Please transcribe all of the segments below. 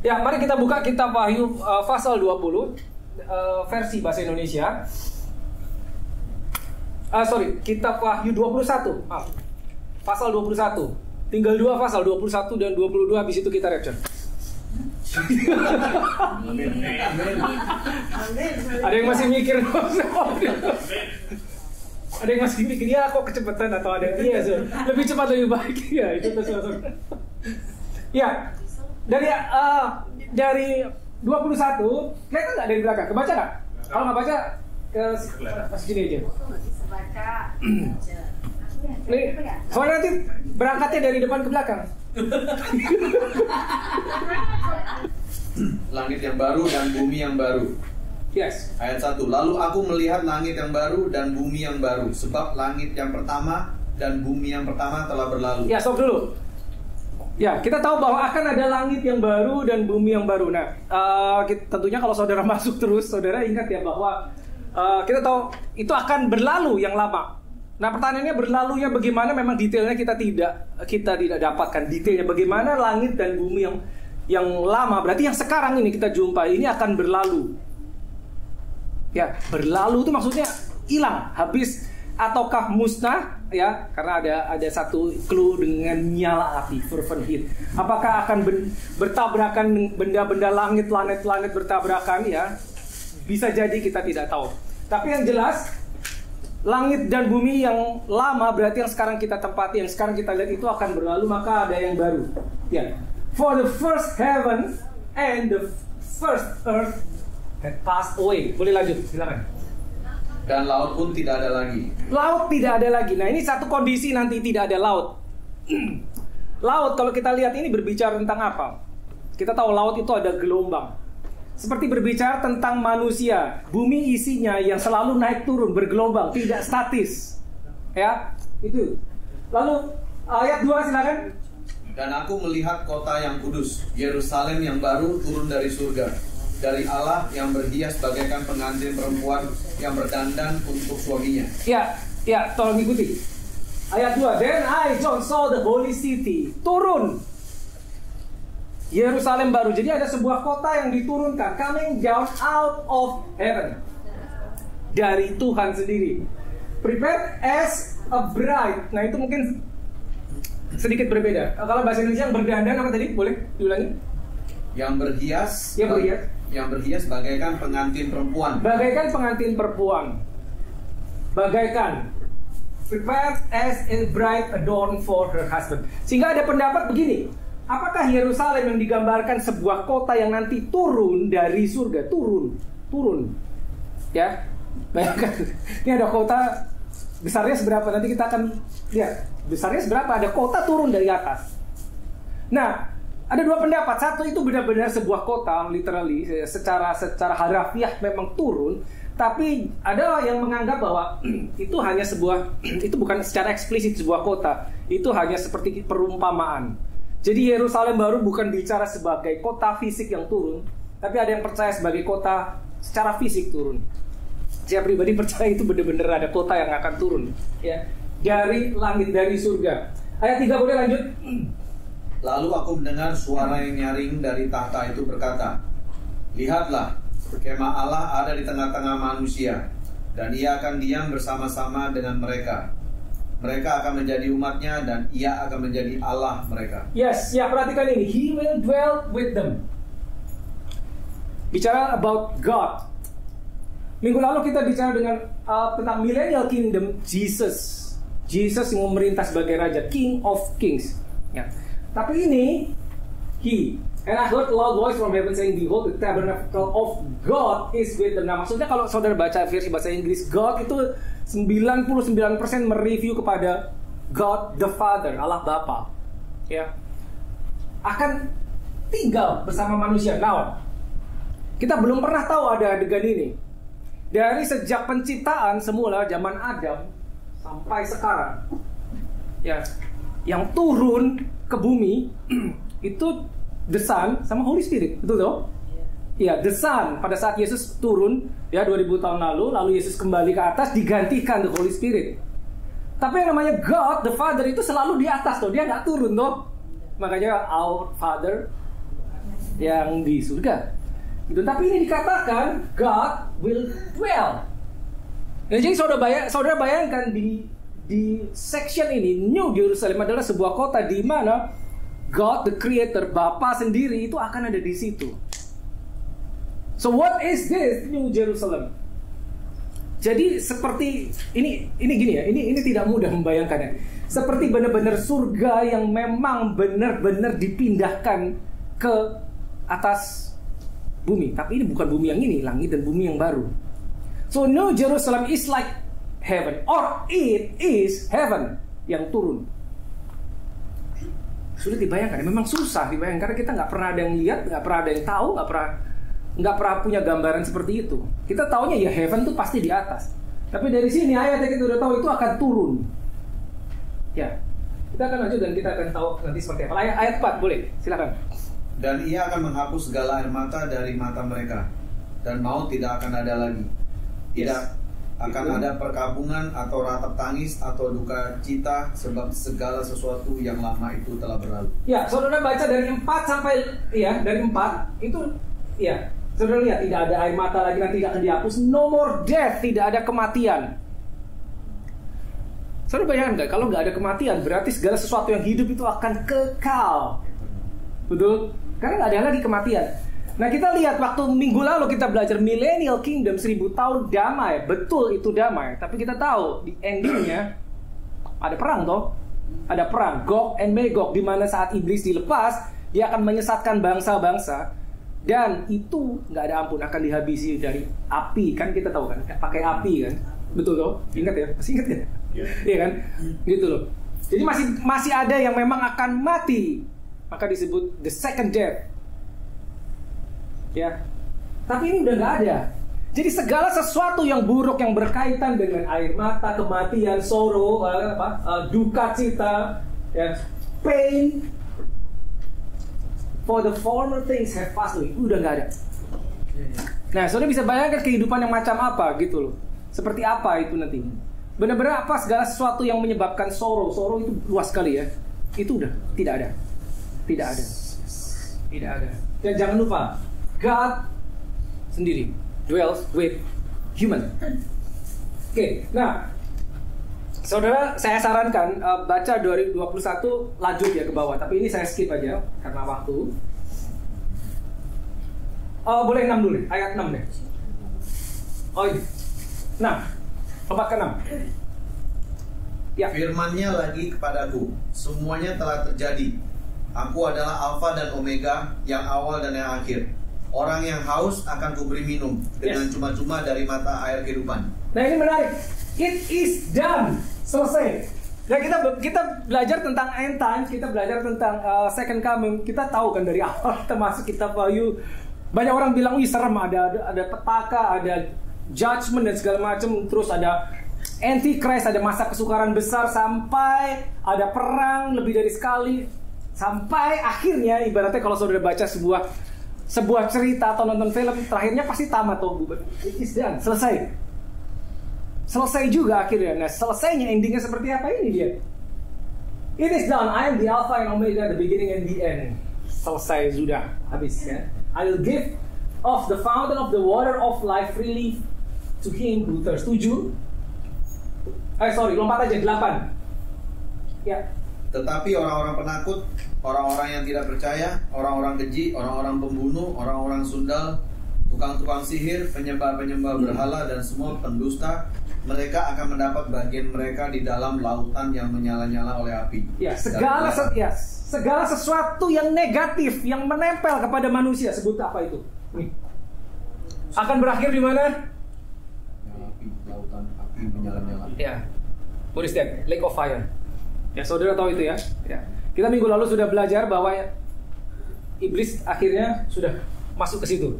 Ya, mari kita buka kitab Wahyu pasal 20 versi bahasa Indonesia. Kitab Wahyu 21. Pasal 21. Tinggal 2 pasal 21 dan 22, habis itu kita rapture. Ada yang masih mikir. Ada yang masih mikir, ya kok kecepatan, atau ada yang iya, lebih cepat lebih baik. Ya, itu sesuatu. Ya, dari 21, kelihatan nggak dari belakang? Kebaca nggak? Kalau nggak baca, ke sini aja. Nih, soalnya nanti berangkatnya dari depan ke belakang. Langit yang baru dan bumi yang baru. Yes. Ayat 1. Lalu aku melihat langit yang baru dan bumi yang baru, sebab langit yang pertama dan bumi yang pertama telah berlalu. Ya, stop dulu. Ya, kita tahu bahwa akan ada langit yang baru dan bumi yang baru. Nah, tentunya kalau saudara masuk terus, saudara ingat ya bahwa kita tahu itu akan berlalu yang lama. Nah, pertanyaannya berlalunya bagaimana? Memang detailnya kita tidak dapatkan detailnya bagaimana langit dan bumi yang lama. Berarti yang sekarang ini kita jumpai ini akan berlalu. Ya, berlalu itu maksudnya hilang, habis, ataukah musnah, ya, karena ada satu clue dengan nyala api, fervent heat. Apakah akan bertabrakan benda-benda langit bertabrakan, ya? Bisa jadi kita tidak tahu. Tapi yang jelas, langit dan bumi yang lama, berarti yang sekarang kita tempati, yang sekarang kita lihat itu akan berlalu, maka ada yang baru. Ya. For the first heaven and the first earth had passed away. Boleh lanjut, silakan. Dan laut pun tidak ada lagi. Laut tidak ada lagi. Nah, ini satu kondisi nanti tidak ada laut. Laut kalau kita lihat ini berbicara tentang apa? Kita tahu laut itu ada gelombang. Seperti berbicara tentang manusia. Bumi isinya yang selalu naik turun, bergelombang, tidak statis. Ya, itu. Lalu ayat 2 silakan. Dan aku melihat kota yang kudus, Yerusalem yang baru turun dari surga, dari Allah yang berhias bagaikan pengantin perempuan yang berdandan untuk suaminya. Ya, tolong ikuti. Ayat 2. Then I, John, saw the holy city. Turun. Yerusalem baru. Jadi ada sebuah kota yang diturunkan, coming down out of heaven. Dari Tuhan sendiri. Prepared as a bride. Nah, itu mungkin sedikit berbeda. Kalau bahasa Indonesia yang berdandan apa tadi? Boleh diulangi? Yang berhias. Yang berhias bagaikan pengantin perempuan. Bagaikan pengantin perempuan. Bagaikan. Prepared as a bride adorned for her husband. Sehingga ada pendapat begini. Apakah Yerusalem yang digambarkan sebuah kota yang nanti turun dari surga? Turun. Ya. Bayangkan. Ini ada kota besarnya seberapa? Nanti kita akan lihat. Besarnya seberapa? Ada kota turun dari atas. Nah, ada dua pendapat. Satu, itu benar-benar sebuah kota, literally, secara harafiah memang turun. Tapi ada yang menganggap bahwa itu hanya itu bukan secara eksplisit sebuah kota. Itu hanya seperti perumpamaan. Jadi Yerusalem baru bukan bicara sebagai kota fisik yang turun, tapi ada yang percaya sebagai kota secara fisik turun. Saya pribadi percaya itu benar-benar ada kota yang akan turun, ya, dari langit, dari surga. Ayat 3 boleh lanjut. Lalu aku mendengar suara yang nyaring dari tahta itu berkata, lihatlah, kemah Allah ada di tengah-tengah manusia, dan ia akan diam bersama-sama dengan mereka. Mereka akan menjadi umatnya, dan ia akan menjadi Allah mereka. Yes, ya, perhatikan ini. He will dwell with them. Bicara about God. Minggu lalu kita bicara tentang millennial kingdom, Jesus yang memerintah sebagai raja, King of Kings. Ya. Tapi ini, He. And I heard a loud voice from heaven saying, behold, the tabernacle of God is with them. Nah, maksudnya kalau saudara baca versi bahasa Inggris, God itu 99% mereview kepada God the Father, Allah Bapa. Ya. Akan tinggal bersama manusia. Now, kita belum pernah tahu ada adegan ini. Dari sejak penciptaan semula zaman Adam sampai sekarang, ya, yang turun ke bumi itu the Son sama Holy Spirit, betul toh? Ya, the Son pada saat Yesus turun ya 2000 tahun lalu Yesus kembali ke atas digantikan the Holy Spirit. Tapi yang namanya God the Father itu selalu di atas toh, dia nggak turun toh. Makanya our Father yang di surga. Gitu. Tapi ini dikatakan God will dwell. Nah, jadi saudara bayangkan di section ini, New Jerusalem adalah sebuah kota di mana God the Creator, Bapa sendiri itu akan ada di situ. So what is this New Jerusalem? Jadi seperti ini gini ya, ini tidak mudah membayangkannya. Seperti benar-benar surga yang memang benar-benar dipindahkan ke atas bumi. Tapi ini bukan bumi yang ini, langit dan bumi yang baru. So New Jerusalem is like heaven, or it is heaven yang turun. Sulit dibayangkan, memang susah dibayangkan karena kita nggak pernah ada yang lihat, nggak pernah ada yang tahu, nggak pernah punya gambaran seperti itu. Kita taunya ya heaven tuh pasti di atas. Tapi dari sini ayatnya kita udah tahu itu akan turun. Ya, kita akan lanjut dan kita akan tahu nanti seperti apa. Ayat 4 boleh, silakan. Dan ia akan menghapus segala air mata dari mata mereka, dan maut tidak akan ada lagi. Tidak akan ada perkabungan atau ratap tangis atau duka cita, sebab segala sesuatu yang lama itu telah berlalu. Ya, saudara baca dari 4 sampai dari 4 itu ya, saudara lihat tidak ada air mata lagi dan tidak akan dihapus. No more death, tidak ada kematian. Saudara bayangkan nggak, kalau nggak ada kematian berarti segala sesuatu yang hidup itu akan kekal. Betul? Karena nggak ada lagi kematian. Nah, kita lihat waktu minggu lalu kita belajar Millennial Kingdom, 1000 tahun damai. Betul itu damai. Tapi kita tahu di endingnya ada perang toh. Ada perang Gog and Magog, di mana saat iblis dilepas dia akan menyesatkan bangsa-bangsa. Dan itu nggak ada ampun, akan dihabisi dari api. Kan kita tahu kan, pakai api kan. Betul toh? Ingat ya? Masih ingat kan? Iya kan? Gitu loh. Jadi masih ada yang memang akan mati. Maka disebut the second death. Ya, tapi ini udah nggak ada. Jadi segala sesuatu yang buruk yang berkaitan dengan air mata, kematian, sorrow, duka cita, ya, pain, for the former things have passed away, udah nggak ada. Nah, saudara bisa bayangkan kehidupan yang macam apa gitu loh. Seperti apa itu nanti? Benar-benar apa segala sesuatu yang menyebabkan sorrow itu luas sekali ya. Itu udah tidak ada, tidak ada, tidak ada. Dan jangan lupa, God sendiri dwells with human. Oke, nah saudara, saya sarankan baca 2021 lanjut ya ke bawah. Tapi ini saya skip aja karena waktu. Boleh 6 dulu, ayat 6 deh. Oh ini 6, lompat ke 6. Ya. Firman-Nya lagi kepadaku, semuanya telah terjadi. Aku adalah Alfa dan Omega, yang awal dan yang akhir. Orang yang haus akan kuberi minum dengan cuma-cuma dari mata air kehidupan. Nah, ini menarik. It is done. Selesai. Nah, kita belajar tentang end times, kita belajar tentang second coming. Kita tahu kan dari awal kita masuk kitab Wahyu, banyak orang bilang, "Wih, serem, ada petaka, ada judgment dan segala macam, terus ada Antichrist, ada masa kesukaran besar, sampai ada perang lebih dari sekali, sampai akhirnya ibaratnya kalau saudara baca sebuah cerita atau nonton film, terakhirnya pasti tamat tuh. It is done, selesai juga akhirnya. Nah, selesainya endingnya seperti apa ini dia? It is done, I am the Alpha and Omega, the beginning and the end. Selesai, sudah, habis ya. I will give of the fountain of the water of life freely to him who thirsts. 7. Lompat aja 8. Ya. Tetapi orang-orang penakut, orang-orang yang tidak percaya, orang-orang keji, orang-orang pembunuh, orang-orang sundal, tukang-tukang sihir, penyembah-penyembah berhala, dan semua pendusta, mereka akan mendapat bagian mereka di dalam lautan yang menyala-nyala oleh api. Ya, segala sesuatu yang negatif yang menempel kepada manusia, sebut apa itu? Nih. Akan berakhir di mana? Api, lautan api menyala-nyala. Ya. What is that? Lake of fire. Ya, saudara tahu itu ya. Ya. Kita minggu lalu sudah belajar bahwa iblis akhirnya sudah masuk ke situ.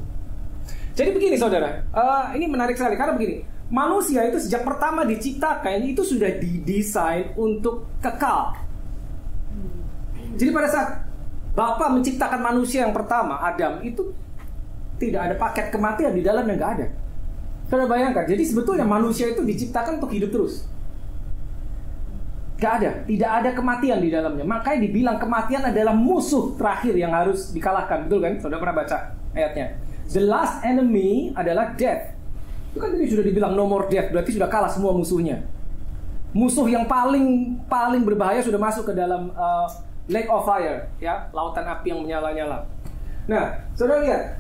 Jadi begini saudara, ini menarik sekali karena begini, manusia itu sejak pertama diciptakan itu sudah didesain untuk kekal. Jadi pada saat Bapa menciptakan manusia yang pertama, Adam, itu tidak ada paket kematian di dalamnya, nggak ada. Saudara bayangkan, jadi sebetulnya manusia itu diciptakan untuk hidup terus. Gak ada, tidak ada kematian di dalamnya. Makanya dibilang kematian adalah musuh terakhir yang harus dikalahkan. Betul kan? Saudara pernah baca ayatnya. The last enemy adalah death. Itu kan tadi sudah dibilang no more death, berarti sudah kalah semua musuhnya. Musuh yang paling berbahaya sudah masuk ke dalam lake of fire, ya, lautan api yang menyala-nyala. Nah, saudara lihat,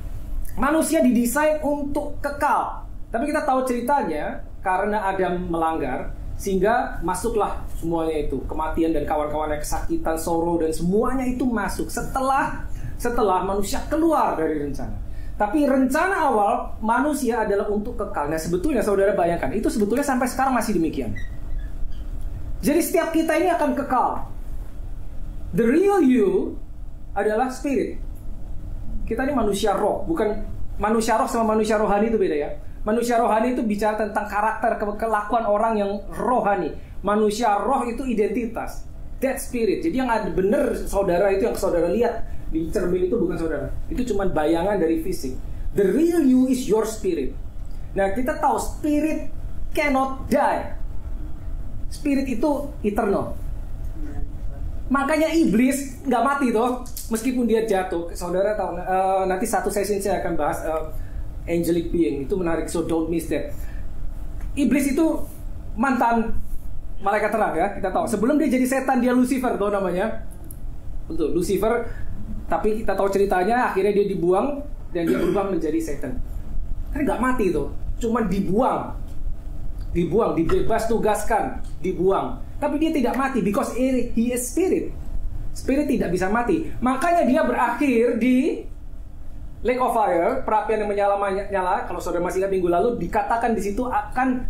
manusia didesain untuk kekal. Tapi kita tahu ceritanya karena Adam melanggar, sehingga masuklah semuanya itu, kematian dan kawan-kawannya, kesakitan, sorrow dan semuanya itu masuk setelah manusia keluar dari rencana. Tapi rencana awal manusia adalah untuk kekal. Nah, sebetulnya saudara bayangkan, itu sebetulnya sampai sekarang masih demikian. Jadi setiap kita ini akan kekal. The real you adalah spirit. Kita ini manusia roh, bukan manusia roh sama manusia rohani itu beda ya. Manusia rohani itu bicara tentang karakter, kelakuan orang yang rohani. Manusia roh itu identitas, that spirit. Jadi yang ada benar saudara itu yang saudara lihat di cermin itu bukan saudara. Itu cuma bayangan dari fisik. The real you is your spirit. Nah, kita tahu spirit cannot die. Spirit itu eternal. Makanya iblis nggak mati toh, meskipun dia jatuh. Saudara tahu nanti satu sesi saya akan bahas angelic being, itu menarik, so don't miss that. Iblis itu mantan malaikat terang ya, kita tahu. Sebelum dia jadi setan, dia Lucifer, tahu namanya? Betul, Lucifer. Tapi kita tahu ceritanya, akhirnya dia dibuang dan dia berubah menjadi setan. Kan nggak mati tuh, cuma dibuang, dibebas tugaskan, dibuang. Tapi dia tidak mati, because he is spirit. Spirit tidak bisa mati. Makanya dia berakhir di lake of fire, perapian yang menyala-nyala. Kalau saudara masih ingat minggu lalu, dikatakan di situ akan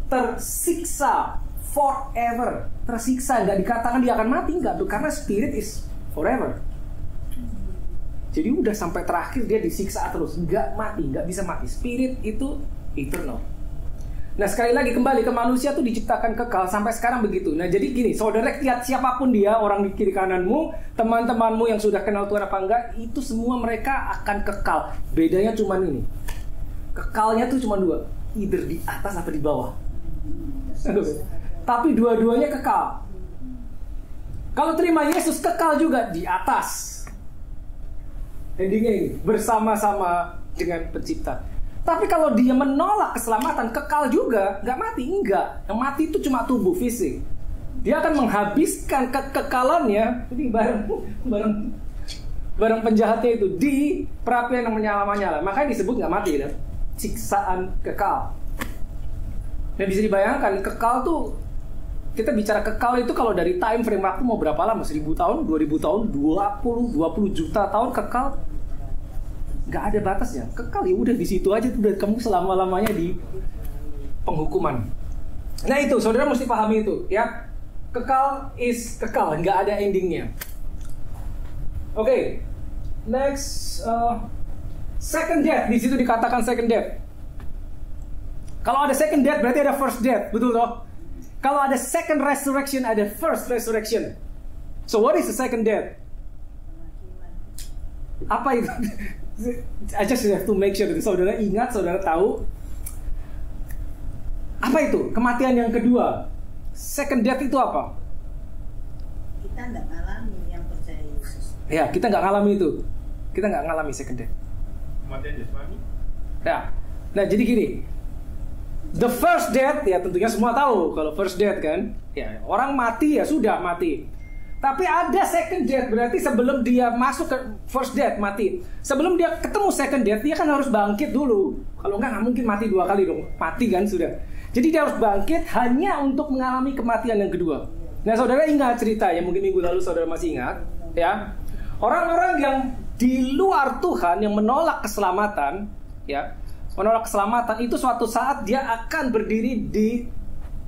tersiksa forever. Tersiksa, nggak dikatakan dia akan mati, nggak tuh, karena spirit is forever. Jadi udah sampai terakhir dia disiksa terus, nggak mati, nggak bisa mati. Spirit itu eternal. Nah, sekali lagi kembali ke manusia tuh diciptakan kekal sampai sekarang begitu. Nah, jadi gini, saudara lihat siapapun dia, orang di kiri kananmu, teman-temanmu yang sudah kenal Tuhan apa enggak, itu semua mereka akan kekal. Bedanya cuma ini. Kekalnya tuh cuma dua, either di atas atau di bawah. Tapi dua-duanya kekal. Kalau terima Yesus, kekal juga di atas. Endingnya ini, bersama-sama dengan pencipta. Tapi kalau dia menolak keselamatan, kekal juga, nggak mati, enggak. Yang mati itu cuma tubuh fisik. Dia akan menghabiskan kekekalannya ini bareng penjahatnya itu di perapian yang menyala-nyala. Makanya disebut nggak mati, kan? Siksaan kekal. Dan bisa dibayangkan kekal tuh, kita bicara kekal itu kalau dari time frame waktu mau berapa lama? 1000 tahun, 2000 tahun, 20 juta tahun kekal. Nggak ada batasnya, kekal ya udah di situ aja tuh, udah kamu selama-lamanya di penghukuman. Nah itu, saudara mesti pahami itu ya. Kekal is kekal, nggak ada endingnya. Oke, next, second death. Di situ dikatakan second death. Kalau ada second death berarti ada first death, betul toh? Kalau ada second resurrection ada first resurrection. So what is the second death? Apa itu? I just have to make sure that saudara ingat, saudara tahu. Apa itu? Kematian yang kedua. Second death itu apa? Kita nggak ngalami yang percaya Yesus. Ya, kita nggak ngalami itu. Kita nggak ngalami second death. Kematian jasmani. Ya. Nah, jadi gini. The first death, ya tentunya semua tahu kalau first death kan. Ya, orang mati ya sudah mati. Tapi ada second death, berarti sebelum dia masuk ke first death mati, sebelum dia ketemu second death, dia kan harus bangkit dulu. Kalau nggak mungkin mati 2 kali dong, mati kan sudah. Jadi dia harus bangkit hanya untuk mengalami kematian yang kedua. Nah, saudara ingat cerita ya, mungkin minggu lalu saudara masih ingat ya. Orang-orang yang di luar Tuhan yang menolak keselamatan, ya, menolak keselamatan itu suatu saat dia akan berdiri di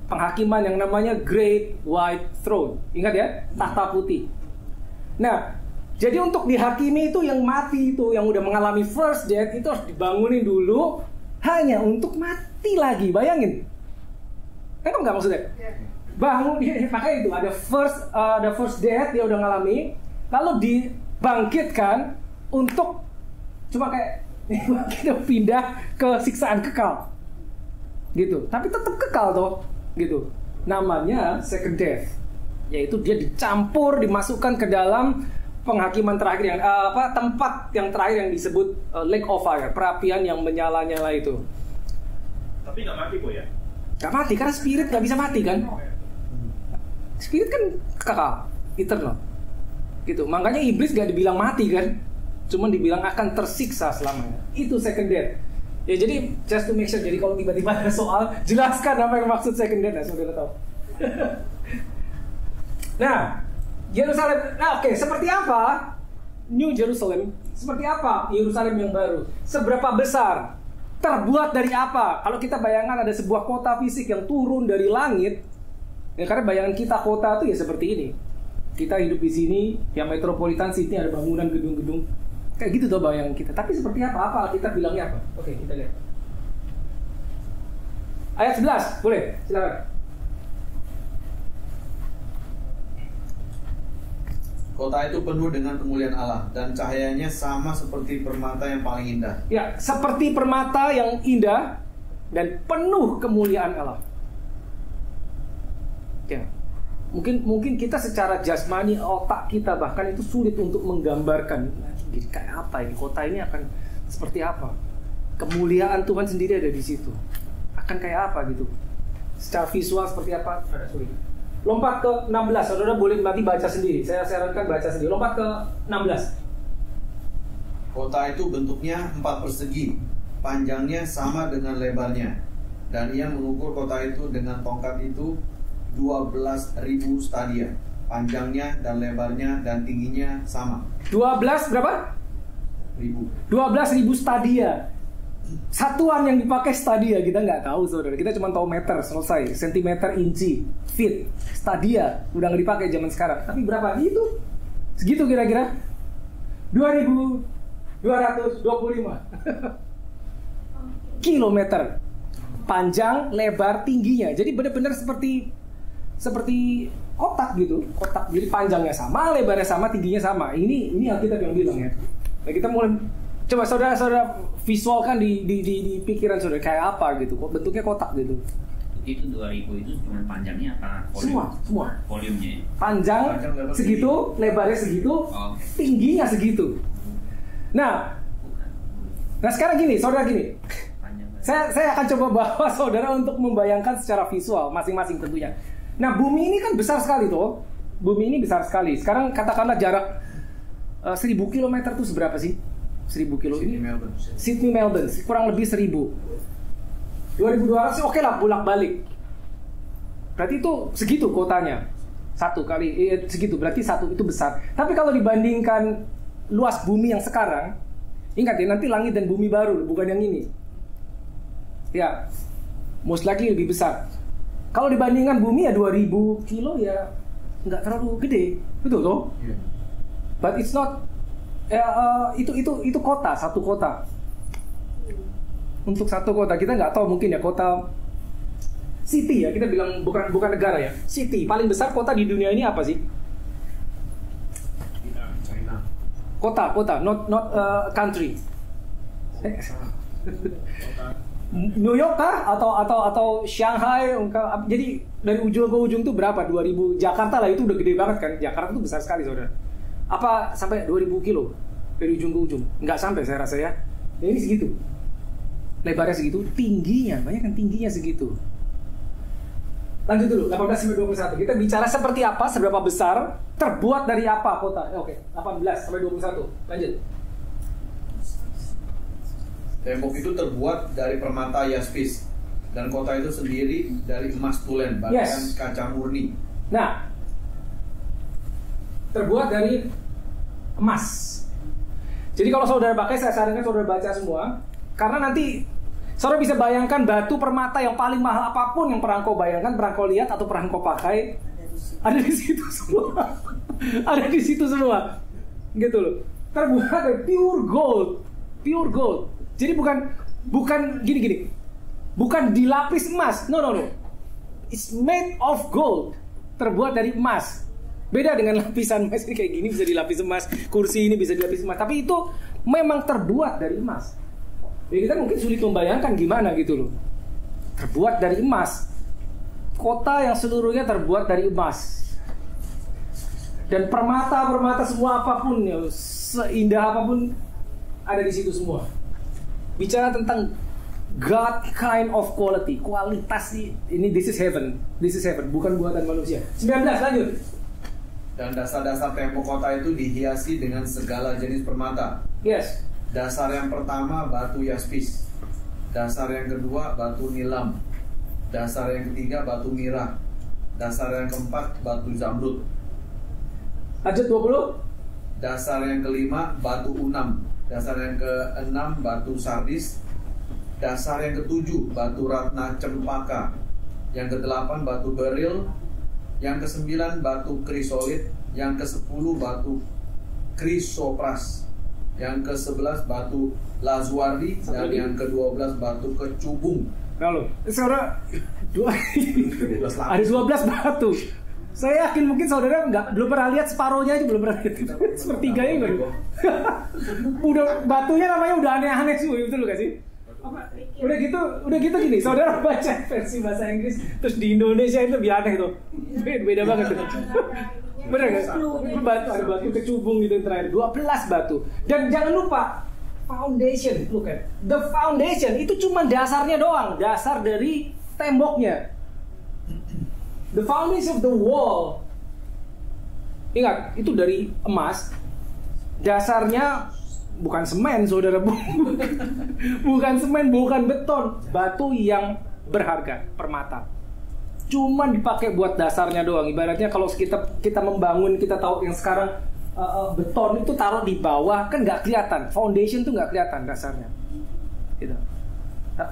penghakiman yang namanya Great White Throne. Ingat ya, tahta putih. Nah, jadi untuk dihakimi itu yang mati itu, yang udah mengalami first death itu harus dibangunin dulu hanya untuk mati lagi. Bayangin. Kan nggak maksudnya? Bangun, makanya itu ada first death dia udah ngalami, lalu dibangkitkan untuk cuma kayak kita pindah ke siksaan kekal. Gitu. Tapi tetap kekal toh. Gitu, namanya second death. yaitu dia dicampur, dimasukkan ke dalam penghakiman terakhir yang tempat yang terakhir yang disebut lake of fire, perapian yang menyala-nyala itu. Tapi nggak mati kok ya? Gak mati karena spirit gak bisa mati kan? Spirit kan kekal, eternal. Gitu. Makanya iblis gak dibilang mati kan? Cuman dibilang akan tersiksa selamanya. Itu second death. Ya jadi just to make sure. Jadi kalau tiba-tiba ada soal, jelaskan apa yang maksud second death. Nah, saudara tahu. Nah, Yerusalem. Nah, oke, seperti apa New Jerusalem? Seperti apa Yerusalem yang baru? Seberapa besar? Terbuat dari apa? Kalau kita bayangkan ada sebuah kota fisik yang turun dari langit, ya karena bayangan kita kota itu ya seperti ini. Kita hidup di sini, yang metropolitan city, ada bangunan, gedung-gedung, kayak gitu tuh bayangan kita. Tapi seperti apa? Apa kita bilangnya apa? Oke, kita lihat. Ayat 11, boleh? Silakan. Kota itu penuh dengan kemuliaan Allah dan cahayanya sama seperti permata yang paling indah. Ya, seperti permata yang indah dan penuh kemuliaan Allah. Ya. Mungkin kita secara jasmani, otak kita bahkan itu sulit untuk menggambarkan jadi kayak apa ini, kota ini akan seperti apa. Kemuliaan Tuhan sendiri ada di situ. Akan kayak apa gitu. Secara visual seperti apa? Ada sulit. Lompat ke 16, saudara boleh nanti baca sendiri. Saya sarankan baca sendiri. Lompat ke 16. Kota itu bentuknya 4 persegi, panjangnya sama dengan lebarnya. Dan ia mengukur kota itu dengan tongkat itu 12.000 stadia. Panjangnya dan lebarnya dan tingginya sama. 12 berapa? 12.000 stadia. Satuan yang dipakai stadia kita nggak tahu, saudara. Kita cuma tahu meter, selesai. Sentimeter, inci, feet, stadia udah nggak dipakai zaman sekarang. Tapi berapa? Itu segitu kira-kira 2.225 kilometer panjang, lebar, tingginya. Jadi benar-benar seperti kotak gitu. Kotak. Jadi panjangnya sama, lebarnya sama, tingginya sama. Ini Alkitab yang bilang ya. Nah, kita mulai coba saudara visualkan di pikiran saudara kayak apa gitu, bentuknya kotak gitu. Itu 2000 itu cuma panjangnya apa? Semua. Volumenya. Panjang segitu, lebarnya segitu, tingginya segitu. Nah sekarang gini, saudara gini. Saya akan coba bawa saudara untuk membayangkan secara visual masing-masing tentunya. Nah, bumi ini kan besar sekali tuh. Bumi ini besar sekali. Sekarang katakanlah jarak 1000 km itu seberapa sih? 1000 kilo ini Sydney Melbourne kurang lebih 1000. 2200 oke lah bolak-balik. Berarti itu segitu kotanya. Satu kali segitu berarti satu itu besar. Tapi kalau dibandingkan luas bumi yang sekarang, ingat ya nanti langit dan bumi baru bukan yang ini. Ya, most likely lebih besar. Kalau dibandingkan bumi ya 2000 kilo ya nggak terlalu gede, betul toh? Yeah. But it's not. Itu kota, satu kota. Untuk satu kota kita nggak tahu mungkin ya kota city ya kita bilang bukan negara ya, city paling besar kota di dunia ini apa sih? China. Kota, not country. New York kah atau Shanghai? Jadi dari ujung ke ujung tuh berapa? 2000. Jakarta lah itu udah gede banget kan. Jakarta tuh besar sekali saudara. Apa sampai 2000 kilo dari ujung ke ujung? Nggak sampai saya rasa ya. Ini segitu. Lebarnya segitu, tingginya, banyak kan tingginya segitu. Lanjut dulu, 18-21. Kita bicara seperti apa, seberapa besar, terbuat dari apa kota. Oke, 18-21. Lanjut. Tembok itu terbuat dari permata yaspis dan kota itu sendiri dari emas tulen, bahkan kaca murni. Nah, terbuat dari emas. Jadi kalau saudara pakai, saya sarankan saudara baca semua, karena nanti saudara bisa bayangkan batu permata yang paling mahal apapun yang pernah kau bayangkan, pernah kau lihat atau pernah kau pakai, ada di situ semua. Ada di situ semua. Gitu loh. Terbuat dari pure gold. Jadi bukan gini. Bukan dilapis emas. No. It's made of gold. Terbuat dari emas. Beda dengan lapisan emas ini, kayak gini bisa dilapis emas, kursi ini bisa dilapis emas, tapi itu memang terbuat dari emas. Jadi kita mungkin sulit membayangkan gimana gitu loh. Terbuat dari emas. Kota yang seluruhnya terbuat dari emas. Dan permata semua apapun ya, seindah apapun ada di situ semua. Bicara tentang God kind of quality, kualitas ini this is heaven, bukan buatan manusia. 19 lanjut. Dan dasar-dasar tembok kota itu dihiasi dengan segala jenis permata. Yes. Dasar yang pertama batu yaspis, dasar yang kedua batu nilam, dasar yang ketiga batu mirah, dasar yang keempat batu zamrud. Lanjut 20. Dasar yang kelima batu unam, dasar yang keenam batu sardis, dasar yang ketujuh batu ratna cempaka, yang kedelapan batu beril, yang kesembilan batu krisolit, yang kesepuluh batu krisopras, yang ke-11 batu lazuardi, dan yang ke-12 batu kecubung. Lalu, saudara, ada 12 batu. Saya yakin mungkin saudara belum pernah lihat separohnya aja, belum pernah lihat. Sepertiganya baru. Udah batunya namanya udah aneh-aneh sih, betul gak sih? Udah gitu gini, saudara baca versi bahasa Inggris, terus di Indonesia itu lebih aneh tuh. Beda banget tuh. Bener gak? Ada batu kecubung gitu yang terakhir, 12 batu. Dan jangan lupa foundation, look at the foundation itu cuma dasarnya doang, dasar dari temboknya. The foundation of the wall, ingat itu dari emas. Dasarnya bukan semen, saudara. Bukan semen, bukan beton, batu yang berharga, permata. Cuman dipakai buat dasarnya doang. Ibaratnya kalau kita membangun, kita tahu yang sekarang beton itu taruh di bawah kan nggak kelihatan, foundation tuh nggak kelihatan dasarnya. Gitu.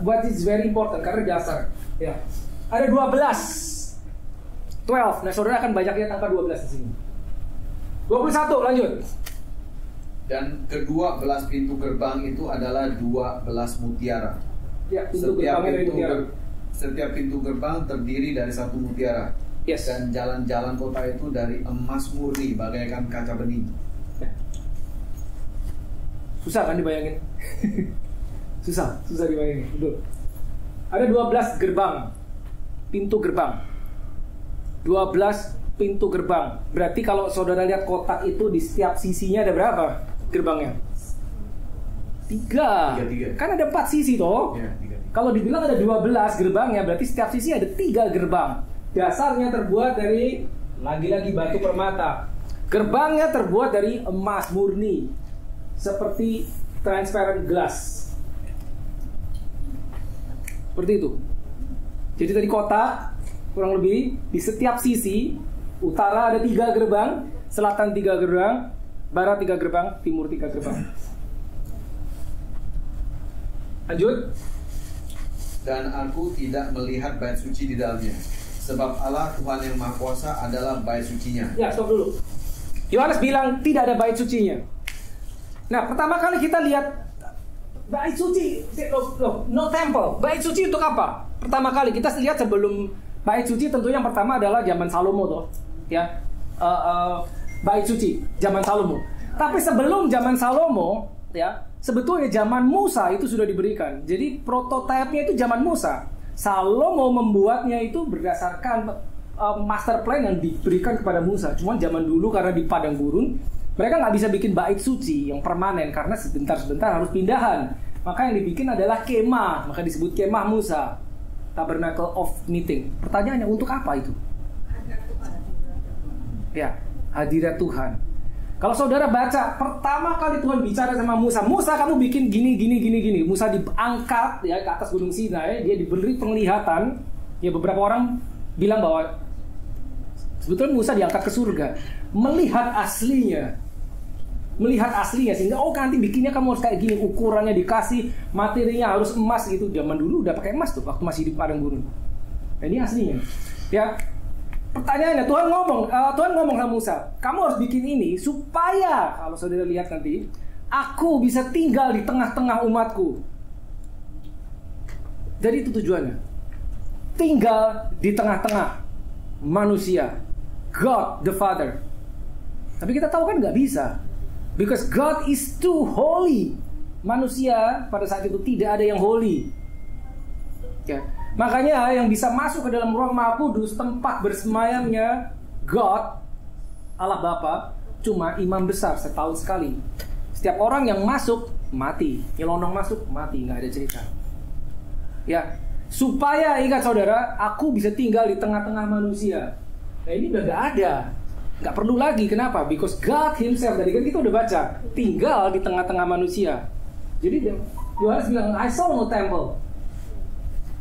What is very important karena dasar. Ya. Ada 12. Nah, saudara akan banyak lihat angka 12 di sini. 21, lanjut. Dan kedua belas pintu gerbang itu adalah 12 mutiara. Ya, Setiap pintu gerbang terdiri dari satu mutiara. Yes. Dan jalan-jalan kota itu dari emas murni bagaikan kaca bening. Ya. Susah kan dibayangin? Susah dibayangin. Betul. Ada 12 gerbang, pintu gerbang. 12 pintu gerbang. Berarti kalau saudara lihat kotak itu di setiap sisinya ada berapa gerbangnya? 3. Kan ada 4 sisi toh. Ya, 3. Kalau dibilang ada 12 gerbangnya, berarti setiap sisi ada 3 gerbang. Dasarnya terbuat dari lagi-lagi batu permata. Gerbangnya terbuat dari emas murni, seperti transparent glass. Seperti itu. Jadi tadi kotak kurang lebih di setiap sisi, utara ada 3 gerbang, selatan 3 gerbang, barat 3 gerbang, timur 3 gerbang. Lanjut. Dan aku tidak melihat bait suci di dalamnya, sebab Allah Tuhan yang Maha Kuasa adalah bait sucinya. Ya, stop dulu. Yohanes bilang tidak ada bait sucinya. Nah, pertama kali kita lihat bait suci, no temple. Bait suci untuk apa? Pertama kali kita lihat sebelum bait suci, tentunya yang pertama adalah zaman Salomo toh, ya. Bait suci zaman Salomo. Tapi sebelum zaman Salomo, ya, sebetulnya zaman Musa itu sudah diberikan. Jadi prototipenya itu zaman Musa. Salomo membuatnya itu berdasarkan master plan yang diberikan kepada Musa. Cuman zaman dulu karena di padang gurun, mereka nggak bisa bikin bait suci yang permanen karena sebentar-sebentar harus pindahan. Maka yang dibikin adalah kemah, maka disebut kemah Musa. Tabernacle of Meeting. Pertanyaannya untuk apa itu? Ya, hadirat Tuhan. Kalau saudara baca pertama kali Tuhan bicara sama Musa, Musa kamu bikin gini. Musa diangkat ya ke atas gunung Sinai, dia diberi penglihatan. Ya beberapa orang bilang bahwa sebetulnya Musa diangkat ke surga, melihat aslinya sehingga nanti bikinnya kamu harus kayak gini, ukurannya dikasih, materinya harus emas gitu. Zaman dulu udah pakai emas tuh waktu masih di padang gurun. Nah, ini aslinya. Ya. Pertanyaannya Tuhan ngomong sama Musa, kamu harus bikin ini supaya kalau saudara lihat nanti, aku bisa tinggal di tengah-tengah umatku. Jadi itu tujuannya. Tinggal di tengah-tengah manusia. God the Father. Tapi kita tahu kan nggak bisa. Because God is too holy. Manusia pada saat itu tidak ada yang holy. Ya. Makanya yang bisa masuk ke dalam ruang Maha Kudus, tempat bersemayamnya God, Allah Bapa cuma imam besar setahun sekali. Setiap orang yang masuk mati, nyelonong masuk mati, nggak ada cerita. Ya, supaya ingat saudara, aku bisa tinggal di tengah-tengah manusia. Nah ini udah nggak ada, nggak perlu lagi. Kenapa? Because God Himself, tadi kan kita udah baca, tinggal di tengah-tengah manusia. Jadi Yohanes bilang, I saw no temple.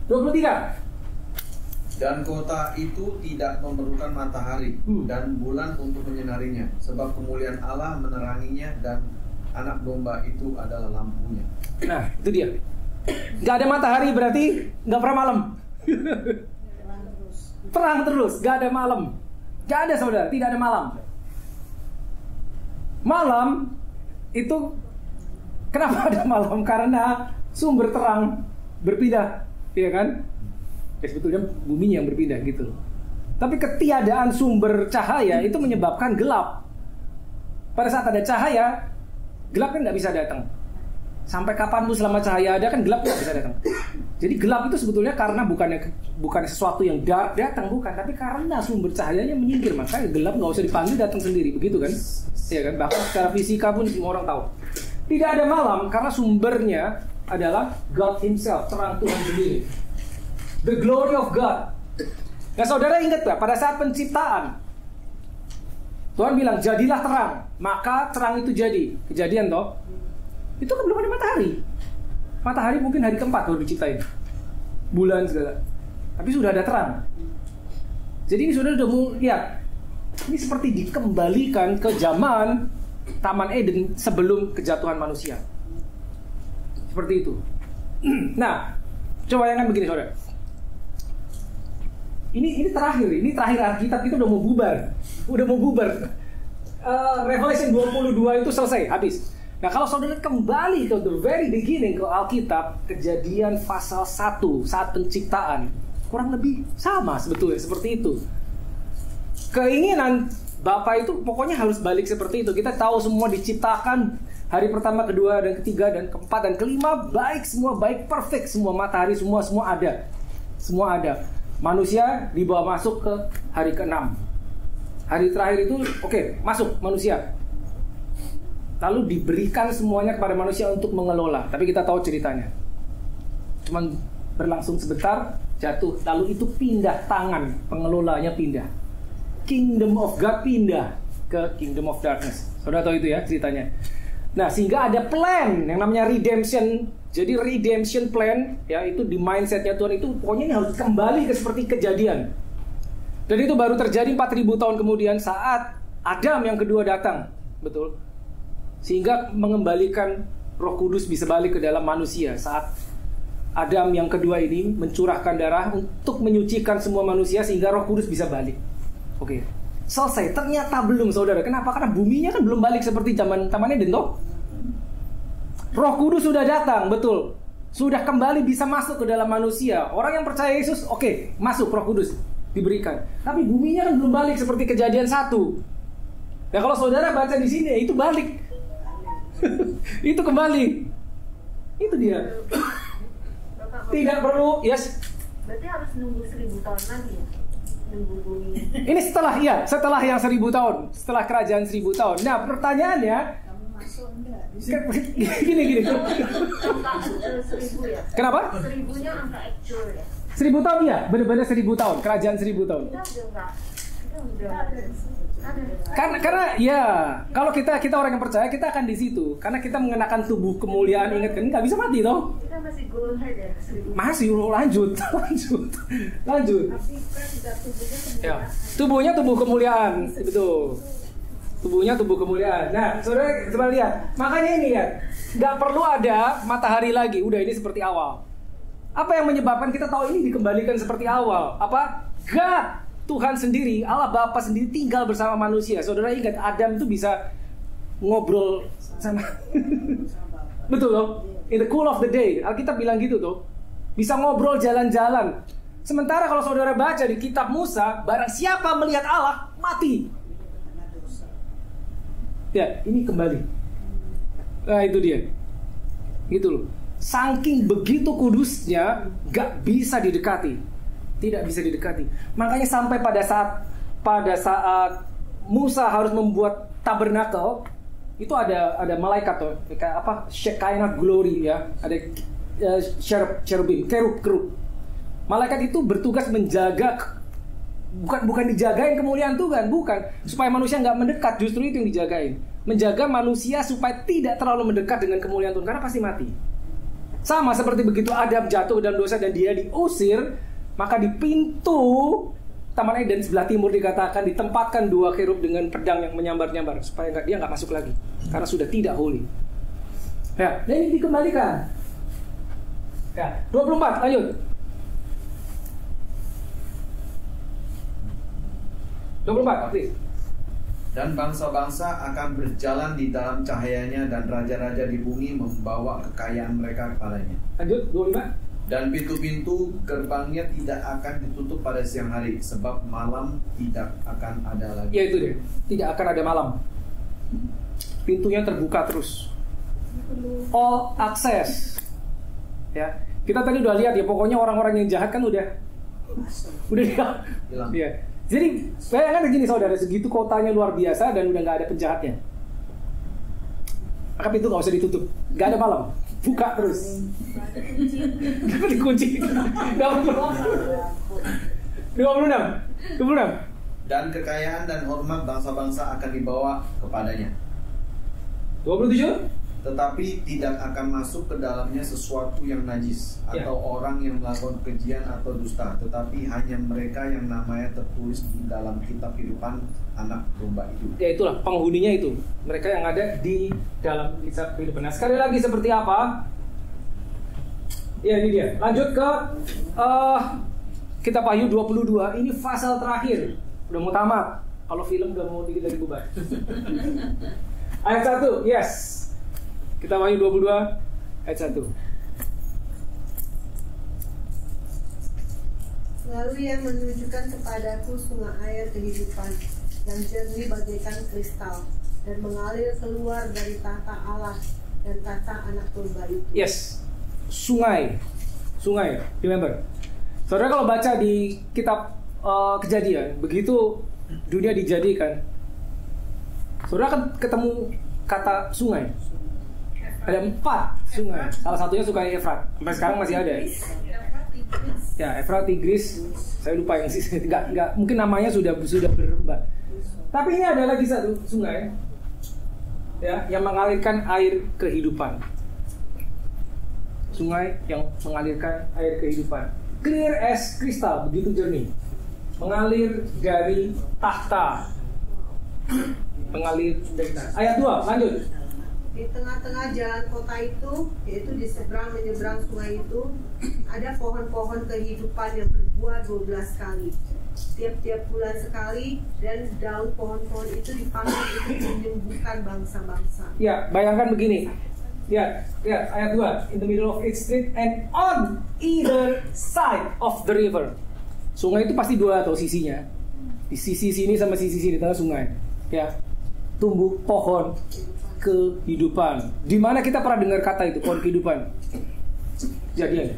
23. Dan kota itu tidak memerlukan matahari dan bulan untuk menyinarinya, sebab kemuliaan Allah meneranginya dan anak domba itu adalah lampunya. Nah, itu dia. Gak ada matahari berarti gak pernah malam. Terang terus, gak ada malam. Gak ada saudara, tidak ada malam. Malam itu kenapa ada malam? Karena sumber terang berpindah, iya kan? Ya, sebetulnya bumi yang berpindah gitu. Tapi ketiadaan sumber cahaya itu menyebabkan gelap. Pada saat ada cahaya, gelap kan nggak bisa datang. Sampai kapanpun selama cahaya ada kan gelap nggak bisa datang. Jadi gelap itu sebetulnya karena bukan sesuatu yang dark datang, bukan, tapi karena sumber cahayanya menyingkir, maka gelap nggak usah dipanggil datang sendiri, begitu kan? Ya kan? Bahkan secara fisika pun semua orang tahu. Tidak ada malam karena sumbernya adalah God Himself, terang Tuhan sendiri. The glory of God. Nah saudara ingat gak pada saat penciptaan Tuhan bilang jadilah terang, maka terang itu jadi. Kejadian toh. Itu kan belum ada matahari. Matahari mungkin hari keempat baru diciptain. Bulan segala. Tapi sudah ada terang. Jadi ini sudah lihat. Ini seperti dikembalikan ke zaman Taman Eden sebelum kejatuhan manusia. Seperti itu. Nah, coba bayangkan begini saudara. Ini terakhir Alkitab kita udah mau bubar. Revelation 22 itu selesai, habis. Nah kalau saudara kembali ke the very beginning, ke Alkitab, Kejadian pasal 1 saat penciptaan, kurang lebih sama sebetulnya seperti itu. Keinginan Bapa itu pokoknya harus balik seperti itu. Kita tahu semua diciptakan hari pertama, kedua, dan ketiga, dan keempat, dan kelima baik, semua baik, perfect, semua matahari, semua ada. Semua ada. Manusia dibawa masuk ke hari ke-6. Hari terakhir itu masuk manusia. Lalu diberikan semuanya kepada manusia untuk mengelola. Tapi kita tahu ceritanya. Cuman berlangsung sebentar, jatuh. Lalu itu pindah tangan, pengelolanya pindah. Kingdom of God pindah ke Kingdom of Darkness. Saudara tahu itu ya ceritanya. Nah sehingga ada plan yang namanya redemption. Jadi redemption plan ya itu di mindsetnya Tuhan itu pokoknya ini harus kembali ke seperti kejadian. Dan itu baru terjadi 4.000 tahun kemudian saat Adam yang kedua datang, betul. Sehingga mengembalikan Roh Kudus bisa balik ke dalam manusia saat Adam yang kedua ini mencurahkan darah untuk menyucikan semua manusia sehingga Roh Kudus bisa balik. Oke. Selesai. Ternyata belum saudara. Kenapa? Karena buminya kan belum balik seperti zaman Taman Eden toh. Roh Kudus sudah datang, betul. Sudah kembali bisa masuk ke dalam manusia. Orang yang percaya Yesus, masuk Roh Kudus diberikan. Tapi buminya kan belum balik seperti Kejadian 1. Nah kalau saudara baca di sini, itu balik. Itu kembali. Itu dia. Tidak perlu, yes. Berarti harus nunggu 1.000 tahun lagi ya? Nunggu bumi. Ini setelah yang 1.000 tahun, setelah kerajaan 1.000 tahun. Nah pertanyaannya, gini. 1.000 ya? Kenapa? 1.000-nya angka actual ya? 1.000 tahun ya, benar-benar 1.000 tahun, kerajaan 1.000 tahun. Karena ya, kalau kita orang yang percaya kita akan di situ, karena kita mengenakan tubuh kemuliaan. Ingat kan, nggak bisa mati toh? Kita masih goal head ya? Masih, lanjut. Ya, tubuhnya tubuh kemuliaan, betul. Tubuhnya tubuh kemuliaan. Nah, saudara coba lihat. Makanya ini ya, nggak perlu ada matahari lagi. Udah ini seperti awal. Apa yang menyebabkan kita tahu ini dikembalikan seperti awal? Apa? God, Tuhan sendiri, Allah Bapa sendiri tinggal bersama manusia. Saudara ingat Adam itu bisa ngobrol sama. Betul loh. In the cool of the day, Alkitab bilang gitu tuh. Bisa ngobrol jalan-jalan. Sementara kalau saudara baca di kitab Musa, barang siapa melihat Allah mati. Ya, ini kembali. Nah, itu dia. Gitu loh. Saking begitu kudusnya, gak bisa didekati. Tidak bisa didekati. Makanya sampai pada saat Musa harus membuat tabernakel, itu ada malaikat tuh, kayak apa? Shekinah glory ya, ada cherubim, kerub. Malaikat itu bertugas menjaga, bukan dijagain kemuliaan Tuhan, bukan, supaya manusia nggak mendekat, justru itu yang dijagain, menjaga manusia supaya tidak terlalu mendekat dengan kemuliaan Tuhan, karena pasti mati. Sama seperti begitu Adam jatuh dalam dosa dan dia diusir, maka di pintu Taman Eden sebelah timur dikatakan ditempatkan 2 kerub dengan pedang yang menyambar-nyambar supaya dia nggak masuk lagi karena sudah tidak holy. Ya, dan ini dikembalikan. Ya, 24 lanjut. 24, please. Dan bangsa-bangsa akan berjalan di dalam cahayanya, dan raja-raja di bumi membawa kekayaan mereka kepadanya. Lanjut, 25. Dan pintu-pintu gerbangnya tidak akan ditutup pada siang hari, sebab malam tidak akan ada lagi. Ya itu deh, tidak akan ada malam. Pintunya terbuka terus. All access. Ya, kita tadi udah lihat ya, pokoknya orang-orang yang jahat kan udah Hilang. ya. Jadi bayangkan begini saudara, segitu kotanya luar biasa dan udah nggak ada penjahatnya. Maka pintu nggak usah ditutup, nggak ada malam, buka terus. Kenapa dikunci? 26. Dan kekayaan dan hormat bangsa-bangsa akan dibawa kepadanya. 27. Tetapi tidak akan masuk ke dalamnya sesuatu yang najis, Ya. atau orang yang melakukan kejian atau dusta, tetapi hanya mereka yang namanya tertulis di dalam kitab kehidupan anak domba itu. Ya itulah penghuninya itu, mereka yang ada di dalam kitab kehidupan. Nah, sekali lagi seperti apa? Ya ini dia. Lanjut ke kitab Wahyu 22. Ini pasal terakhir. Udah mau tamat. Kalau film udah mau dikit lagi bubar. Ayat 1, yes. Kitab Wahyu 22 ayat 1. Lalu ia menunjukkan kepadaku sungai air kehidupan yang jernih bagaikan kristal dan mengalir keluar dari tahta Allah dan tahta anak domba itu. Yes. Sungai. Remember. Saudara kalau baca di kitab Kejadian, begitu dunia dijadikan, saudara akan ketemu kata sungai. Ada 4 sungai. Salah satunya sungai Efrat. Sampai sekarang masih ada. Ya, Efrat, Tigris. Saya lupa yang sih. Enggak, mungkin namanya sudah berubah. Tapi ini ada lagi satu sungai, ya, yang mengalirkan air kehidupan. Sungai yang mengalirkan air kehidupan. Clear as crystal, begitu jernih. Mengalir dari tahta. Mengalir dari tahta. Ayat 2, lanjut. Di tengah-tengah jalan kota itu, yaitu di seberang menyeberang sungai itu, ada pohon-pohon kehidupan yang berbuah 12 kali, tiap-tiap bulan sekali, dan daun pohon-pohon itu dipanggil untuk menyembuhkan bangsa-bangsa. Ya, bayangkan begini. Ya, ayat 2. In the middle of each street and on either side of the river. Sungai itu pasti 2 atau sisinya. Di sisi sini sama sisi sini, tengah sungai. Ya, tumbuh pohon kehidupan. Di mana kita pernah dengar kata itu, pohon kehidupan? Kejadian.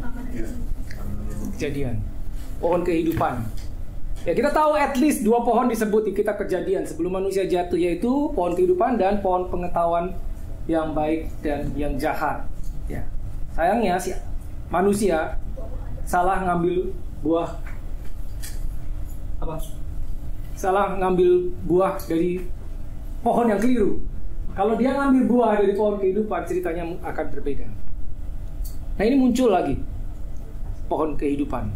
Pohon kehidupan. Ya, kita tahu at least 2 pohon disebut di kitab Kejadian sebelum manusia jatuh, yaitu pohon kehidupan dan pohon pengetahuan yang baik dan yang jahat. Ya. Sayangnya si manusia salah ngambil buah salah ngambil buah dari pohon yang keliru. Kalau dia ngambil buah dari pohon kehidupan, ceritanya akan berbeda. Nah, ini muncul lagi pohon kehidupan.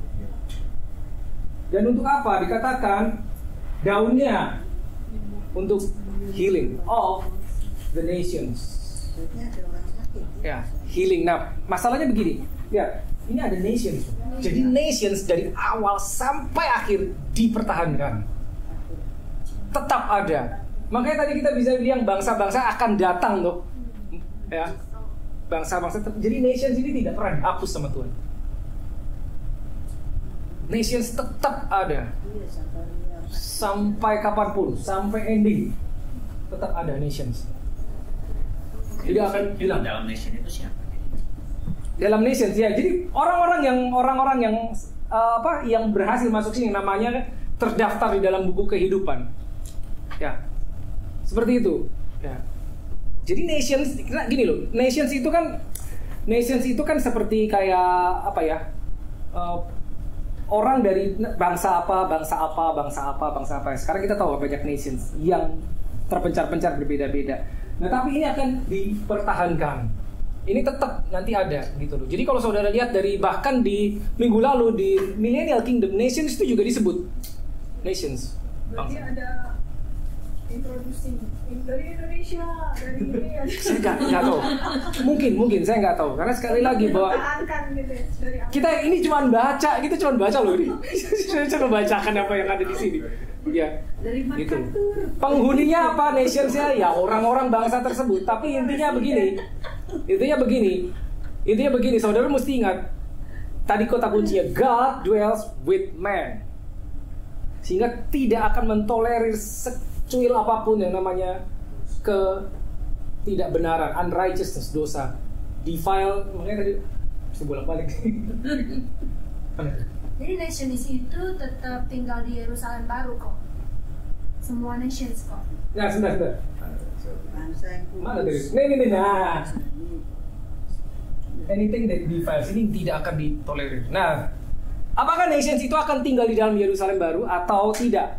Dan untuk apa? Dikatakan daunnya untuk healing of the nations. Ya, healing. Nah, masalahnya begini. Ya, ini ada nations. Jadi nations dari awal sampai akhir dipertahankan. Tetap ada. Makanya tadi kita bisa bilang bangsa-bangsa akan datang loh. Ya. Bangsa-bangsa jadi nations ini tidak pernah dihapus sama Tuhan. Nations tetap ada. Sampai kapanpun, sampai ending. Tetap ada nations. Tidak akan hilang. Dalam nation itu siapa? Dalam nations ya. Jadi orang-orang yang yang berhasil masuk sini namanya terdaftar di dalam buku kehidupan. Ya, Seperti itu. Ya. Jadi nations, gini loh, nations itu kan seperti kayak apa ya? Orang dari bangsa apa. Sekarang kita tahu banyak nations yang terpencar-pencar berbeda-beda. Nah, tapi ini akan dipertahankan. Ini tetap nanti ada gitu loh. Jadi kalau saudara lihat dari bahkan di minggu lalu di Millennial Kingdom, nations itu juga disebut nations. Berarti ada introducing dari Indonesia, dari ini ya. Saya nggak tahu. Mungkin saya nggak tahu karena sekali lagi bahwa Pertahankan gitu ya, dari awal. kita ini cuma baca loh ini. Saya coba bacakan apa yang ada di sini. Ya, Dari gitu. Makassar. Penghuninya apa nationsnya? Ya orang-orang bangsa tersebut. Tapi intinya begini, saudara mesti ingat. Tadi kata kuncinya, God dwells with man. Sehingga tidak akan mentolerir secuil apapun yang namanya ketidakbenaran, unrighteousness, dosa, defile. Makanya tadi bolak-balik. Jadi nations itu tetap tinggal di Yerusalem baru kok. Semua nations kok. Nah, sebentar. Bangsa yang kudus. Mana tadi? Nih. Nah, anything that defiles ini tidak akan ditolerir. Nah, apakah nations itu akan tinggal di dalam Yerusalem baru atau tidak?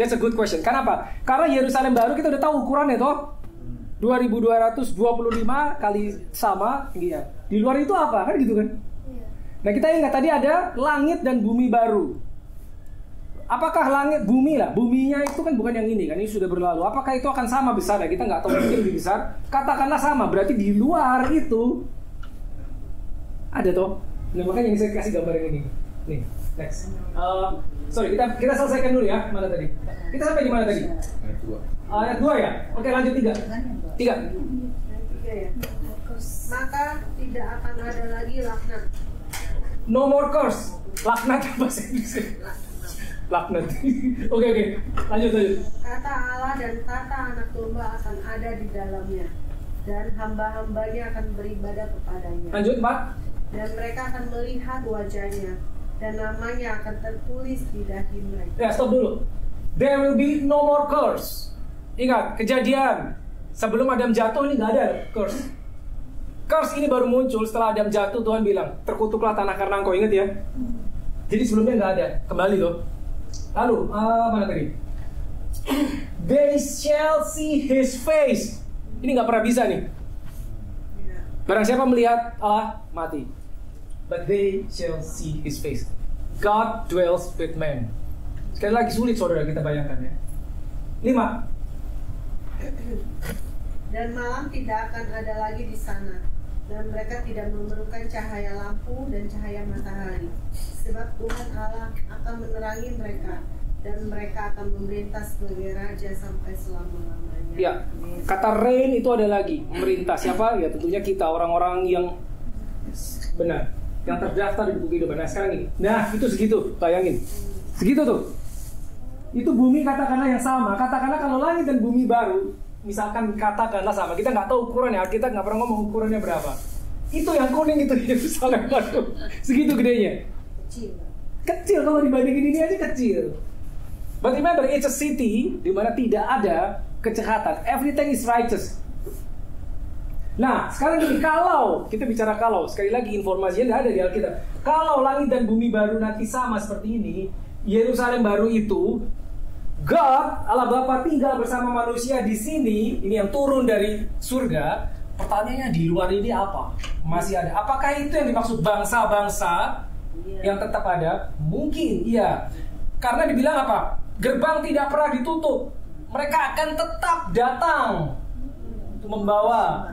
That's a good question. Kenapa? Karena Yerusalem baru kita udah tahu ukurannya toh. 2225 kali sama tingginya. Di luar itu apa? Kan gitu kan? Iya. Nah, kita ingat tadi ada langit dan bumi baru. Apakah langit bumi lah? Buminya itu kan bukan yang ini kan, ini sudah berlalu. Apakah itu akan sama besar? Kita nggak tahu, mungkin lebih besar. Katakanlah sama, berarti di luar itu ada toh. Nah, makanya yang saya kasih gambar yang ini. Nih, next. Sorry, kita selesaikan dulu ya. Mana tadi? Kita sampai di mana tadi? Ayat 2 ya? Oke, lanjut 3. 3. Tiga ya. Maka tidak akan ada lagi laknat. No more curse. Laknat apa bahasa Inggris? Laknat. Oke. Lanjut. Kata Allah dan kata anak domba akan ada di dalamnya, dan hamba-hambanya akan beribadah kepadanya. Lanjut 4. Dan mereka akan melihat wajahnya, dan namanya akan tertulis di dahi mereka. Ya, stop dulu. There will be no more curse. Ingat, kejadian sebelum Adam jatuh ini nggak ada curse. Curse ini baru muncul setelah Adam jatuh. Tuhan bilang, terkutuklah tanah karena engkau. Ingat ya. Jadi sebelumnya nggak ada. Kembali loh. Lalu, mana tadi? They shall see his face. Ini nggak pernah bisa nih. Barang siapa melihat Allah, mati. But they shall see his face. God dwells with man. Sekali lagi sulit saudara kita bayangkan ya. 5. Dan malam tidak akan ada lagi di sana, dan mereka tidak memerlukan cahaya lampu dan cahaya matahari, sebab Tuhan Allah akan menerangi mereka, dan mereka akan memerintah sebagai raja sampai selama-lamanya. Ya, kata reign itu ada lagi. Memerintah siapa? Ya tentunya kita, orang-orang yang benar, yang terdaftar di buku kehidupan. Nah sekarang ini, nah itu segitu, bayangin, segitu tuh. Itu bumi katakanlah yang sama. Katakanlah kalau langit dan bumi baru, misalkan katakanlah sama, kita nggak tahu ukurannya, kita nggak pernah ngomong ukurannya berapa. Itu yang kuning itu di Yerusalem baru, segitu gedenya. Kecil kalau dibandingin ini aja kecil. But remember, it's a city di mana tidak ada kejahatan. Everything is righteous. Nah, sekarang gini, kalau kita bicara kalau, sekali lagi informasinya nggak ada di Alkitab. Kalau langit dan bumi baru nanti sama seperti ini, Yerusalem baru itu, God, Allah Bapa tinggal bersama manusia di sini, ini yang turun dari surga. Pertanyaannya di luar ini apa? Masih ada. Apakah itu yang dimaksud bangsa-bangsa yang tetap ada? Mungkin, iya. Karena dibilang apa? Gerbang tidak pernah ditutup. Mereka akan tetap datang untuk membawa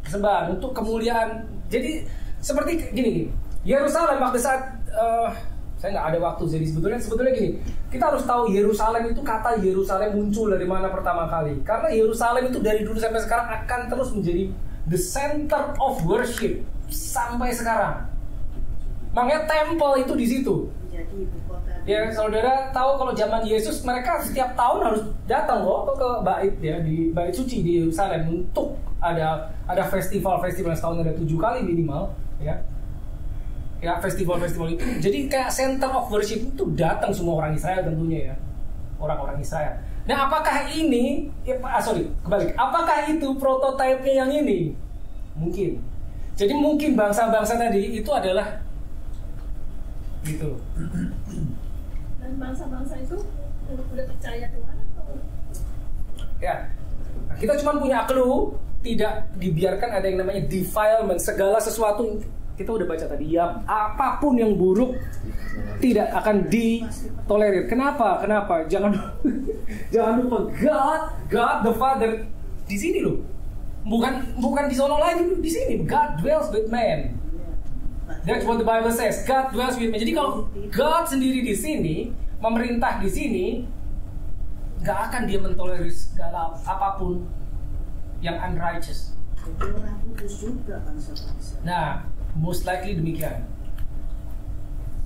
persembahan, untuk kemuliaan. Jadi seperti gini, Yerusalem waktu saat saya nggak ada waktu, jadi sebetulnya gini, kita harus tahu Yerusalem itu, kata Yerusalem muncul dari mana pertama kali. Karena Yerusalem itu dari dulu sampai sekarang akan terus menjadi the center of worship sampai sekarang. Makanya temple itu di situ. Jadi ibu kota. Ya saudara tahu kalau zaman Yesus mereka setiap tahun harus datang kok ke bait ya, di bait suci di Yerusalem untuk ada festival setahun ada 7 kali minimal ya. Ya festival itu jadi kayak center of worship itu datang semua orang Israel tentunya ya, orang-orang Israel. Nah, apakah ini, kebalik. Apakah itu prototipenya yang ini? Mungkin. Jadi mungkin bangsa-bangsa tadi itu adalah gitu. Dan bangsa-bangsa itu udah percaya Tuhan atau? Ya, nah, kita cuma punya clue, tidak dibiarkan ada yang namanya defilement, segala sesuatu kita udah baca tadi ya, apapun yang buruk tidak akan ditolerir. Kenapa? Jangan lupa God the Father di sini loh. Bukan di sono lagi, di sini. God dwells with man. That's what the Bible says. God dwells with man. Jadi kalau God sendiri di sini, memerintah di sini, nggak akan dia mentolerir segala apapun yang unrighteous. Jadi orang kudus juga bangsa-bangsa. Nah, most likely demikian.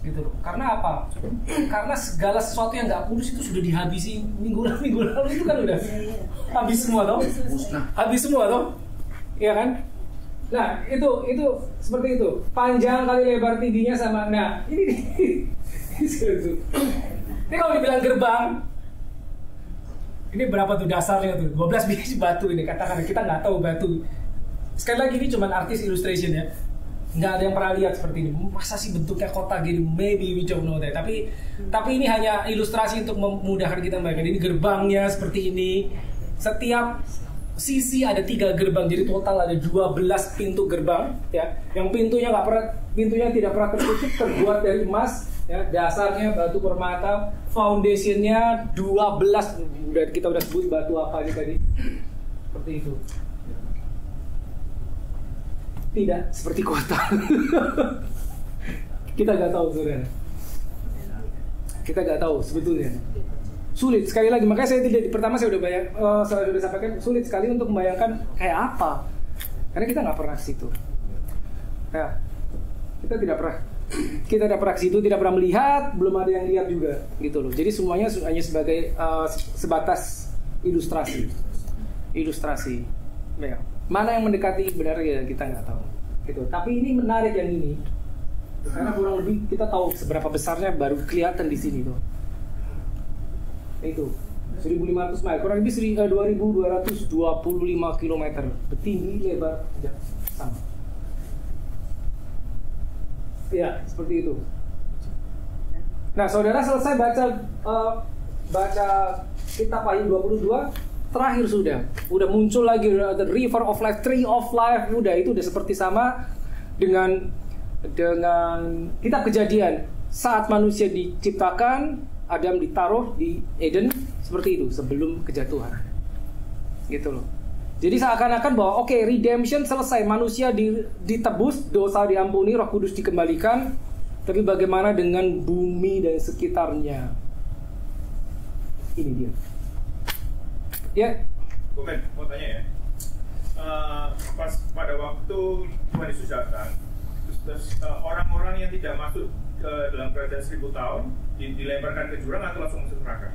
Gitu loh. Karena apa? Karena segala sesuatu yang nggak kudus itu sudah dihabisi minggu lalu itu kan udah habis semua toh? Habis semua toh? Iya kan? Nah, itu seperti itu. Panjang kali lebar tingginya sama. Nah, ini kalau dibilang gerbang, ini berapa tuh dasarnya tuh? 12 biji batu ini, katakan kita nggak tahu batu. Sekali lagi ini cuma artis illustration ya. Nggak ada yang pernah lihat seperti ini. Masa sih bentuknya kotak gini? Maybe we don't know that. Tapi ini hanya ilustrasi untuk memudahkan kita membayangkan. Ini gerbangnya seperti ini. Setiap sisi ada 3 gerbang. Jadi total ada 12 pintu gerbang. Ya, yang pintunya tidak pernah tertutup, terbuat dari emas. Ya, dasarnya batu permata, foundationnya 12. Kita udah sebut batu apa ini tadi. Seperti itu. Tidak seperti kota. Kita nggak tahu saudara. Kita nggak tahu sebetulnya. Sulit sekali lagi. Makanya pertama saya sudah sampaikan, sulit sekali untuk membayangkan kayak apa. Karena kita nggak pernah ke situ. Nah, kita tidak pernah ke situ, tidak pernah melihat, belum ada yang lihat juga, gitu loh. Jadi semuanya hanya sebagai sebatas ilustrasi. Ya. Mana yang mendekati benar ya kita nggak tahu. Gitu. Tapi ini menarik yang ini, karena kurang lebih kita tahu seberapa besarnya baru kelihatan di sini tuh. Itu 1.500 mile, kurang lebih 2.225 km, tinggi lebar sama. Ya seperti itu. Nah saudara selesai baca kitab Wahyu 22. Terakhir udah muncul lagi the river of life, tree of life, itu udah seperti sama dengan kitab Kejadian. Saat manusia diciptakan, Adam ditaruh di Eden seperti itu sebelum kejatuhan. Gitu loh. Jadi seakan-akan bahwa redemption selesai, manusia ditebus, dosa diampuni, Roh Kudus dikembalikan, tapi bagaimana dengan bumi dan sekitarnya? Ini dia. Ya. Komen, mau tanya ya. Pas pada waktu Tuhan Yesus datang, terus orang-orang yang tidak masuk ke dalam kerajaan 1000 tahun dilemparkan ke jurang atau langsung masuk neraka?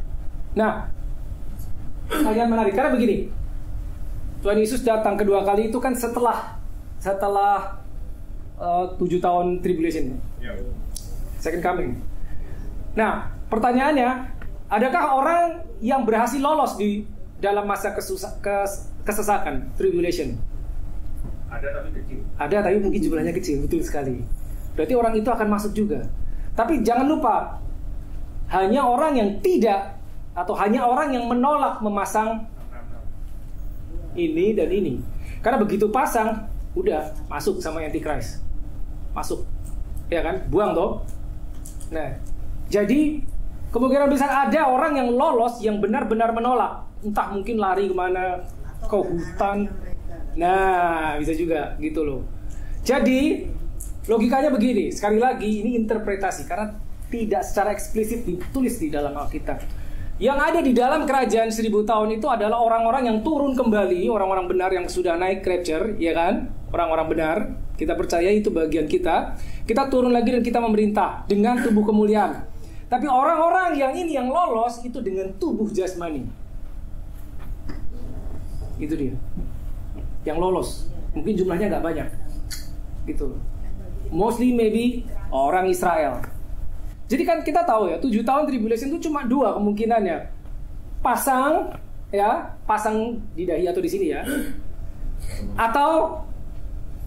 Nah, kalian menarik karena begini. Tuhan Yesus datang kedua kali itu kan setelah 7 tahun tribulation. Ya. Second coming. Nah, pertanyaannya, adakah orang yang berhasil lolos di dalam masa kesesakan, tribulation? Ada tapi kecil. Ada tapi mungkin jumlahnya kecil, betul sekali. Berarti orang itu akan masuk juga. Tapi jangan lupa, hanya orang yang tidak, atau hanya orang yang menolak memasang ini dan ini. Karena begitu pasang, udah masuk sama Antichrist. Masuk. Ya kan? Buang toh. Nah, jadi kemungkinan besar ada orang yang lolos yang benar-benar menolak. Entah mungkin lari kemana, ke hutan. Nah, bisa juga gitu loh. Jadi logikanya begini, sekali lagi ini interpretasi karena tidak secara eksplisit ditulis di dalam Alkitab. Yang ada di dalam kerajaan 1000 tahun itu adalah orang-orang yang turun kembali, orang-orang benar yang sudah naik rapture, ya kan? Orang-orang benar, kita percaya itu bagian kita. Kita turun lagi dan kita memerintah dengan tubuh kemuliaan. Tapi orang-orang yang ini yang lolos itu dengan tubuh jasmani. Itu dia yang lolos, mungkin jumlahnya nggak banyak gitu, mostly maybe orang Israel. Jadi kan kita tahu ya 7 tahun tribulation itu cuma 2 kemungkinannya. pasang di dahi atau di sini ya, atau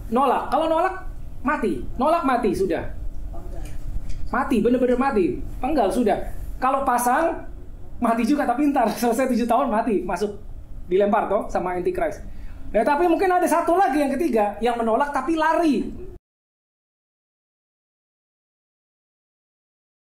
nolak. Kalau nolak mati sudah, mati bener-bener mati, penggal sudah. Kalau pasang mati juga, tapi ntar selesai 7 tahun mati, masuk dilempar toh sama Antichrist. Nah, tapi mungkin ada satu lagi yang ketiga yang menolak tapi lari.